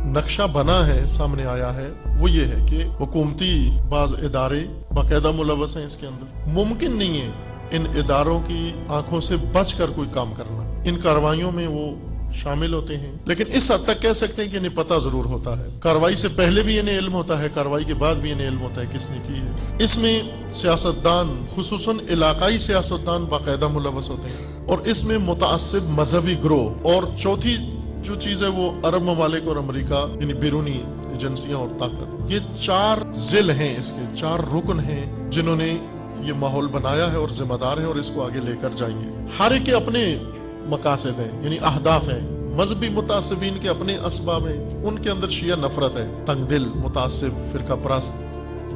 नक्शा बना है, सामने आया है, वो ये है कि हुकूमती बाज इदारे बाकायदा मुलव्वस हैं इसके अंदर। मुमकिन नहीं है इन इदारों की आंखों से बचकर कोई काम करना। इन कार्रवाइयों में वो शामिल होते हैं, लेकिन इस हद तक कह सकते हैं कि इन्हें पता जरूर होता है। कार्रवाई से पहले भी इन्हें इल्म होता है, कार्रवाई के बाद भी इन्हें इल्म होता है किसने की है। इसमें सियासतदान, खुसूसन इलाकाई सियासतदान बाकायदा मुलव्वस होते हैं, और इसमें मुतअस्सिब मजहबी ग्रोह, और चौथी जो चीज है वो अरब ममालिक और अमेरिका यानी बैरूनी एजेंसियां और ताकत। ये 4 जिल हैं, इसके 4 रुकन हैं जिन्होंने ये माहौल बनाया है और जिम्मेदार है और इसको आगे लेकर जाएंगे। हर एक के अपने मकासद हैं, यानी अहदाफ हैं। मजहबी मुतासिबीन के अपने असबाब हैं, उनके अंदर शिया नफरत है, तंगदिल मुतासिब फिरका परस्त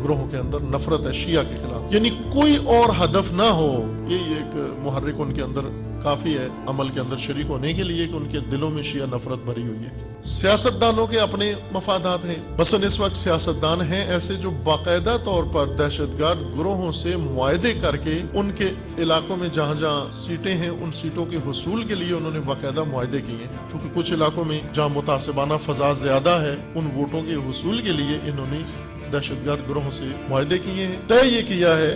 ग्रोहों के अंदर नफरत है शिया के खिलाफ, यानी कोई और हदफ ना हो। ये एक मुहर्रिक उनके अंदर काफी है अमल के अंदर शरीक होने के लिए कि उनके दिलों में शिया नफरत भरी हुई है। सियासतदानों के अपने मफादात हैं। मसलन इस वक्त सियासतदान हैं ऐसे जो बाकायदा तौर पर दहशतगर्द ग्रोहों से मुआहदे करके उनके इलाकों में जहाँ जहाँ सीटें हैं उन सीटों के हुसूल के लिए उन्होंने बाकायदा मुआहदे किए हैं। चूंकि कुछ इलाकों में जहाँ मुतासिबाना फजा ज्यादा है, उन वोटों के हुसूल के लिए इन्होंने दहशतगर्द ग्रोहों से मुआहदे किए हैं। तय ये किया है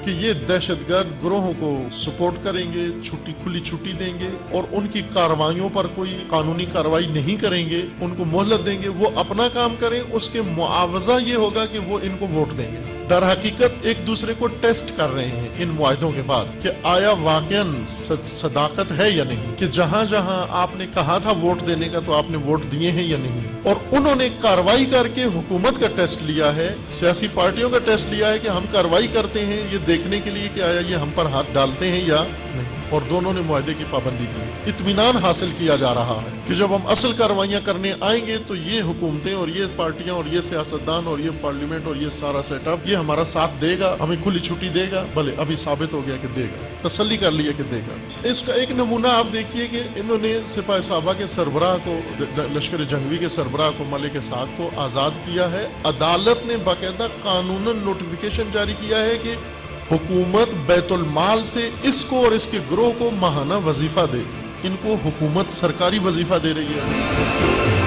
कि ये दहशतगर्द ग्रोहों को सपोर्ट करेंगे, खुली छुट्टी देंगे, और उनकी कार्रवाइयों पर कोई कानूनी कार्रवाई नहीं करेंगे, उनको मोहलत देंगे, वो अपना काम करें, उसके मुआवजा ये होगा कि वो इनको वोट देंगे। दर हकीकत एक दूसरे को टेस्ट कर रहे हैं इन मुआहदों के बाद कि आया वाकईन सदाकत है या नहीं, कि जहां जहां आपने कहा था वोट देने का तो आपने वोट दिए हैं या नहीं। और उन्होंने कार्रवाई करके हुकूमत का टेस्ट लिया है, सियासी पार्टियों का टेस्ट लिया है कि हम कार्रवाई करते हैं ये देखने के लिए कि आया ये हम पर हाथ डालते हैं या नहीं, और दोनों ने मुआहदे की पाबंदी की। इत्मीनान हासिल किया जा रहा है कि जब हम असल कार्रवाइयां करने आएंगे तो ये हुकूमतें और ये पार्टियां और ये सियासतदान और ये पार्लियामेंट और ये सारा सेटअप ये हमारा साथ देगा, हमें खुली छुट्टी देगा। भले अभी साबित हो गया कि देगा, तसल्ली कर लिया कि देगा। इसका एक नमूना आप देखिए कि इन्होंने सिपाही साहबा के सरबराह को, लश्कर जंगवी के सरबराह को, मलिक साद को आजाद किया है। अदालत ने बाकायदा कानूनन नोटिफिकेशन जारी किया है कि हुकूमत बैतुल माल से इसको और इसके ग्रोह को माहाना वजीफा दे। इनको हुकूमत सरकारी वजीफा दे रही है।